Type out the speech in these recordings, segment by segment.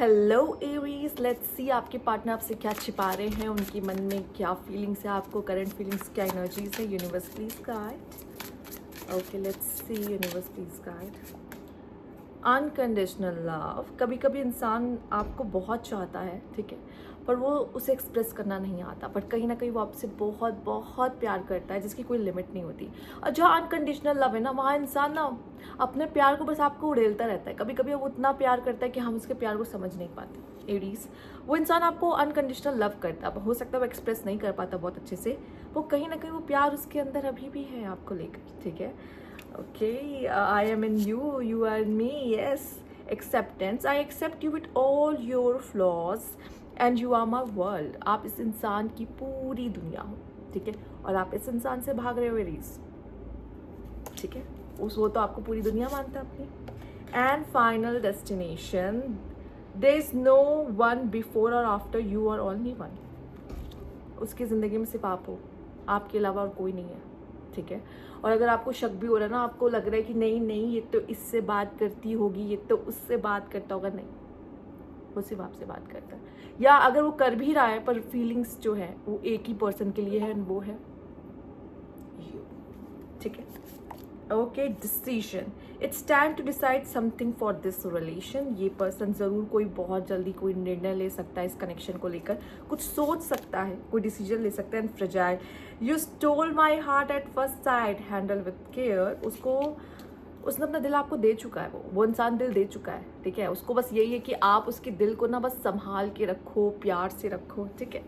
Hello Aries, let's see आपके partner आपसे क्या छिपा रहे हैं, उनके मन में क्या फीलिंग्स है, आपको करंट फीलिंग्स क्या एनर्जीज है। Universe please guide. Okay, let's see universe please guide. Unconditional love. कभी कभी इंसान आपको बहुत चाहता है, ठीक है, पर वो उसे एक्सप्रेस करना नहीं आता, बट कहीं ना कहीं वो आपसे बहुत बहुत प्यार करता है जिसकी कोई लिमिट नहीं होती। और जहाँ अनकंडीशनल लव है ना, वहाँ इंसान ना अपने प्यार को बस आपको उड़ेलता रहता है। कभी कभी वो उतना प्यार करता है कि हम उसके प्यार को समझ नहीं पाते। एडीज, वो इंसान आपको अनकंडीशनल लव करता है, हो सकता है वो एक्सप्रेस नहीं कर पाता बहुत अच्छे से, वो कहीं ना कहीं वो प्यार उसके अंदर अभी भी है आपको लेकर, ठीक है। Okay, I am in you, you are in me, yes. Acceptance, I accept you with all your flaws and you are my world. आप इस इंसान की पूरी दुनिया हो, ठीक है, और आप इस इंसान से भाग रहे हो एरीज, ठीक है। वो तो आपको पूरी दुनिया मानता है अपनी। And final destination, there is no one before और after, you are only one. उसकी ज़िंदगी में सिर्फ आप हो, आपके अलावा और कोई नहीं है, ठीक है। और अगर आपको शक भी हो रहा है ना, आपको लग रहा है कि नहीं नहीं ये तो इससे बात करती होगी, ये तो उससे बात करता होगा, नहीं, वो सिर्फ आपसे बात करता है। या अगर वो कर भी रहा है पर फीलिंग्स जो है वो एक ही पर्सन के लिए है, वो है यू, ठीक है। Okay, decision, it's time to decide something for this relation. ये पर्सन ज़रूर कोई बहुत जल्दी कोई निर्णय ले सकता है इस कनेक्शन को लेकर, कुछ सोच सकता है, कोई डिसीजन ले सकता है। And fragile, you stole my heart at first sight, handle with care. उसने अपना दिल आपको दे चुका है, वो इंसान दिल दे चुका है, ठीक है। उसको बस यही है कि आप उसके दिल को ना बस संभाल के रखो, प्यार से रखो, ठीक है।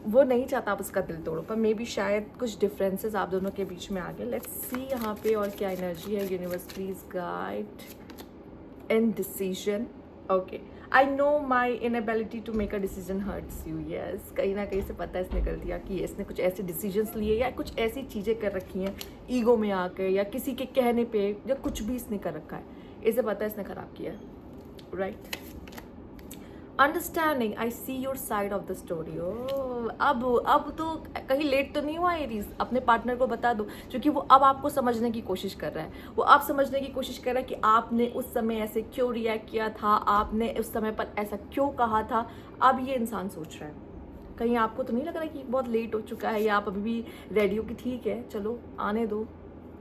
वो नहीं चाहता आप उसका दिल तोड़ो, पर मे बी शायद कुछ डिफरेंसेस आप दोनों के बीच में आ गए। लेट्स सी यहाँ पे और क्या एनर्जी है। Universe please guide. In decision, okay, I know my inability to make a decision hurts you, yes. कहीं ना कहीं से पता है इसने गलती की है, इसने कुछ ऐसे डिसीजंस लिए या कुछ ऐसी चीज़ें कर रखी हैं ईगो में आकर, या किसी के कहने पे, या कुछ भी इसने कर रखा है, इसे पता है इसने खराब किया है, right. Understanding, I see your side of the story. अब तो कहीं लेट तो नहीं हुआ एरीज, अपने पार्टनर को बता दो, क्योंकि वो अब आपको समझने की कोशिश कर रहा है। वो अब समझने की कोशिश कर रहा है कि आपने उस समय ऐसे क्यों रिएक्ट किया था, आपने उस समय पर ऐसा क्यों कहा था। अब ये इंसान सोच रहा है। कहीं आपको तो नहीं लग रहा है कि बहुत लेट हो चुका है, या आप अभी भी रेडी हो कि ठीक है चलो आने दो,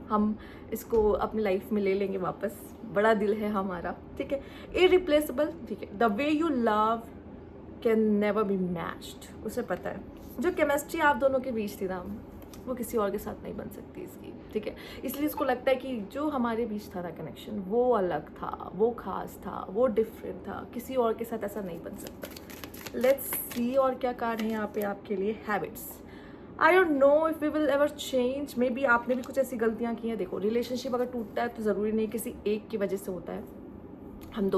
हम इसको अपनी लाइफ में ले लेंगे वापस, बड़ा दिल है हमारा, ठीक है। इरिप्लेसेबल, ठीक है। The way you love can never be matched, उसे पता है जो केमिस्ट्री आप दोनों के बीच थी ना, वो किसी और के साथ नहीं बन सकती इसकी, ठीक है। इसलिए इसको लगता है कि जो हमारे बीच था ना कनेक्शन, वो अलग था, वो खास था, वो डिफरेंट था, किसी और के साथ ऐसा नहीं बन सकता। लेट्स सी और क्या कार्ड है यहाँ पे आपके लिए। Habits, I don't know if we will ever change. Maybe आपने भी कुछ ऐसी गलतियाँ की हैं। देखो, रिलेशनशिप अगर टूटता है तो ज़रूरी नहीं किसी एक की वजह से होता है, हम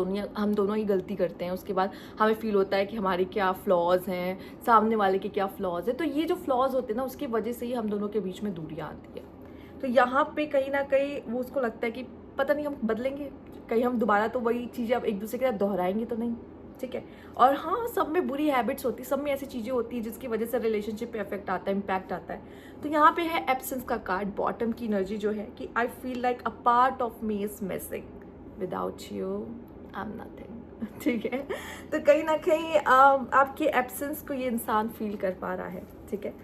दोनों ही गलती करते हैं। उसके बाद हमें फील होता है कि हमारे क्या फ्लॉज हैं, सामने वाले के क्या फ्लॉज है, तो ये जो फ्लॉज होते हैं ना, उसकी वजह से ही हम दोनों के बीच में दूरियाँ आती है। तो यहाँ पे कहीं ना कहीं वो उसको लगता है कि पता नहीं हम बदलेंगे, कहीं हम दोबारा तो वही चीज़ें अब एक दूसरे के साथ दोहराएंगे तो नहीं, ठीक है। और हाँ, सब में बुरी हैबिट्स होती है, सब में ऐसी चीज़ें होती है जिसकी वजह से रिलेशनशिप पे इफेक्ट आता है, इम्पैक्ट आता है। तो यहाँ पे है एब्सेंस का कार्ड, बॉटम की एनर्जी जो है कि I feel like a part of me is missing, without you I am nothing, ठीक है। तो कहीं ना कहीं आपके एब्सेंस को ये इंसान फील कर पा रहा है, ठीक है।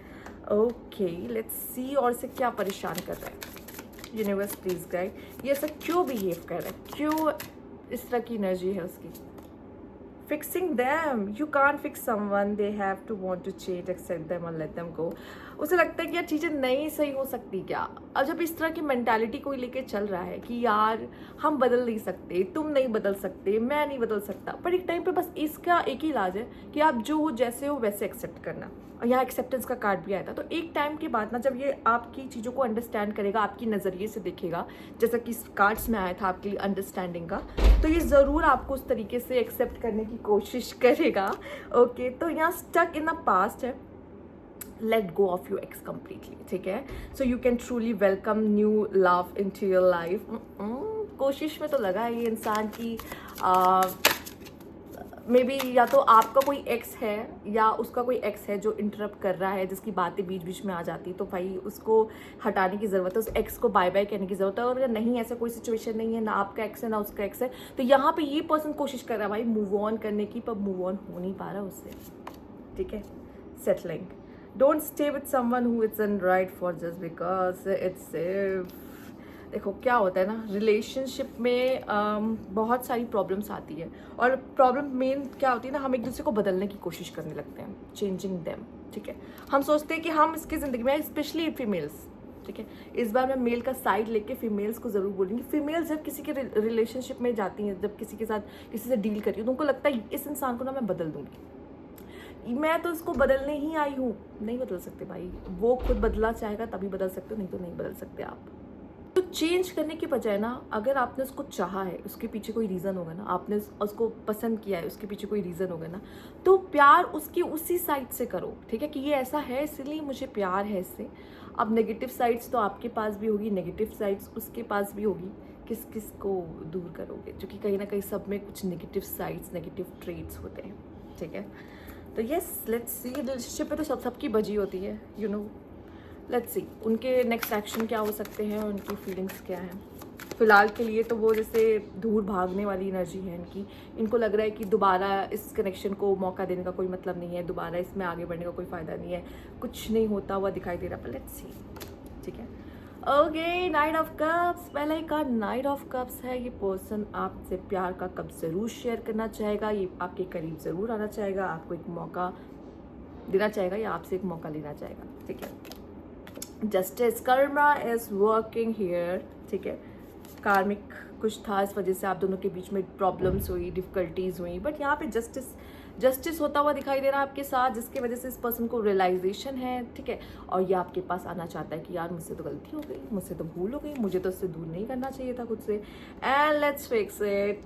ओके, लेट्स सी और से क्या परेशान कर रहा है। यूनिवर्स प्लीज गाइड, ये ऐसा क्यों बिहेव कर रहा है, क्यों इस तरह की एनर्जी है उसकी। Fixing them, you can't fix someone, they have to want to change, accept them or let them go। उसे लगता है कि यार चीज़ें नहीं सही हो सकती क्या। अब जब इस तरह की मेंटालिटी कोई लेके चल रहा है कि यार हम बदल नहीं सकते, तुम नहीं बदल सकते, मैं नहीं बदल सकता, पर एक टाइम पे बस इसका एक ही इलाज है कि आप जो हो, जैसे हो वैसे एक्सेप्ट करना। और यहाँ एक्सेप्टेंस का कार्ड भी आया था। तो एक टाइम के बाद ना, जब ये आपकी चीज़ों को अंडरस्टैंड करेगा, आपकी नज़रिए से देखेगा, जैसा कि कार्ड्स में आया था आपके लिए अंडरस्टैंडिंग का, तो ये ज़रूर आपको उस तरीके से एक्सेप्ट करने की कोशिश करेगा। ओके, तो यहाँ स्टक इन द पास्ट है, let go of your ex completely, ठीक है। So you can truly welcome new love into your life. कोशिश में तो लगा है ये इंसान की मे बी या तो आपका कोई एक्स है या उसका कोई एक्स है जो इंटरप्ट कर रहा है, जिसकी बातें बीच बीच में आ जाती, तो भाई उसको हटाने की ज़रूरत है, उस एक्स को बाय बाय कहने की ज़रूरत है। और अगर नहीं, ऐसा कोई सिचुएशन नहीं है, ना आपका एक्स है ना उसका एक्स है, तो यहाँ पे ये पर्सन कोशिश कर रहा है भाई मूव ऑन करने की, पर मूव ऑन हो नहीं पा रहा उससे, ठीक है। Settling, don't stay with someone who is right for just because it's देखो क्या होता है ना, रिलेशनशिप में बहुत सारी प्रॉब्लम्स आती है, और प्रॉब्लम मेन क्या होती है ना, हम एक दूसरे को बदलने की कोशिश करने लगते हैं, चेंजिंग देम, ठीक है। हम सोचते हैं कि हम इसकी ज़िंदगी में, स्पेशली फीमेल्स, ठीक है, इस बार मैं मेल का साइड लेके फीमेल्स को ज़रूर बोलूँगी। फीमेल्स जब किसी के रिलेशनशिप में जाती हैं, जब किसी के साथ किसी से डील करती हूँ, तो उनको लगता है इस इंसान को ना मैं बदल दूँगी, मैं तो इसको बदलने ही आई हूँ। नहीं बदल सकते भाई, वो खुद बदलना चाहेगा तभी बदल सकते हो, नहीं तो नहीं बदल सकते आप। तो चेंज करने की बजाय ना, अगर आपने उसको चाहा है, उसके पीछे कोई रीज़न होगा ना, आपने उसको पसंद किया है, उसके पीछे कोई रीज़न होगा ना, तो प्यार उसकी उसी साइड से करो, ठीक है, कि ये ऐसा है इसलिए मुझे प्यार है इससे। अब नेगेटिव साइड्स तो आपके पास भी होगी, नेगेटिव साइड्स उसके पास भी होगी, किस किस को दूर करोगे, जो कि कहीं ना कहीं सब में कुछ नेगेटिव साइड्स, नेगेटिव ट्रेट्स होते हैं, ठीक है। तो येस, लेट्स सी, रिलेशनशिप में तो सबकी बजी होती है, यू नो। लेट्स सी उनके नेक्स्ट एक्शन क्या हो सकते हैं, उनकी फीलिंग्स क्या हैं। फिलहाल के लिए तो वो जैसे दूर भागने वाली एनर्जी है इनकी, इनको लग रहा है कि दोबारा इस कनेक्शन को मौका देने का कोई मतलब नहीं है, दोबारा इसमें आगे बढ़ने का कोई फ़ायदा नहीं है, कुछ नहीं होता हुआ दिखाई दे रहा, पर लेट्स सी, ठीक है। ओके, नाइट ऑफ कप्स, पहला ही कार्ड नाइट ऑफ कप्स है। ये पर्सन आपसे प्यार का कप ज़रूर शेयर करना चाहेगा, ये आपके करीब ज़रूर आना चाहेगा, आपको एक मौका देना चाहेगा या आपसे एक मौका लेना चाहेगा, ठीक है। Justice, Karma is working here, ठीक है। कार्मिक कुछ था, इस वजह से आप दोनों के बीच में प्रॉब्लम्स हुई, डिफिकल्टीज हुई, बट यहाँ पे जस्टिस होता हुआ दिखाई दे रहा है आपके साथ, जिसकी वजह से इस पर्सन को रियलाइजेशन है, ठीक है। और ये आपके पास आना चाहता है कि यार मुझसे तो गलती हो गई, मुझसे तो भूल हो गई, मुझे तो उससे दूर नहीं करना चाहिए था खुद से। And let's fix it,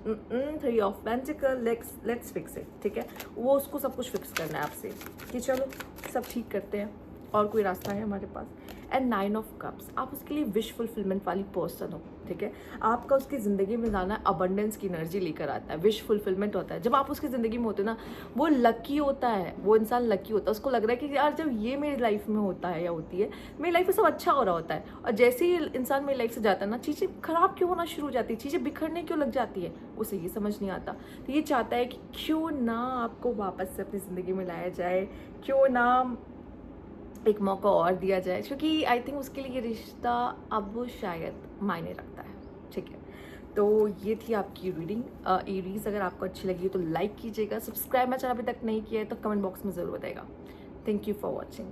3 of pentacle, let's fix it, ठीक है। वो उसको सब कुछ फिक्स करना है आपसे कि चलो सब ठीक करते हैं, और कोई रास्ता है हमारे पास। एंड 9 ऑफ कप्स, आप उसके लिए विश फुलफिलमेंट वाली पर्सन हो, ठीक है। आपका उसकी ज़िंदगी में जाना अबंडेंस की एनर्जी लेकर आता है, विश फुलफिलमेंट होता है। जब आप उसकी ज़िंदगी में होते हो ना, वो लकी होता है, वो इंसान लकी होता है, उसको लग रहा है कि यार जब ये मेरी लाइफ में होता है या होती है, मेरी लाइफ में सब अच्छा हो रहा होता है, और जैसे ही इंसान मेरी लाइफ से जाता है ना, चीज़ें खराब क्यों होना शुरू हो जाती है, चीज़ें बिखरने क्यों लग जाती है, उसे ये समझ नहीं आता। तो ये चाहता है कि क्यों ना आपको वापस से अपनी ज़िंदगी में लाया जाए, क्यों ना एक मौका और दिया जाए, क्योंकि आई थिंक उसके लिए ये रिश्ता अब शायद मायने रखता है, ठीक है। तो ये थी आपकी रीडिंग एरीज। अगर आपको अच्छी लगी तो लाइक कीजिएगा, सब्सक्राइब मेरा चैनल अभी तक नहीं किया है तो कमेंट बॉक्स में ज़रूर बताइएगा। Thank you for watching.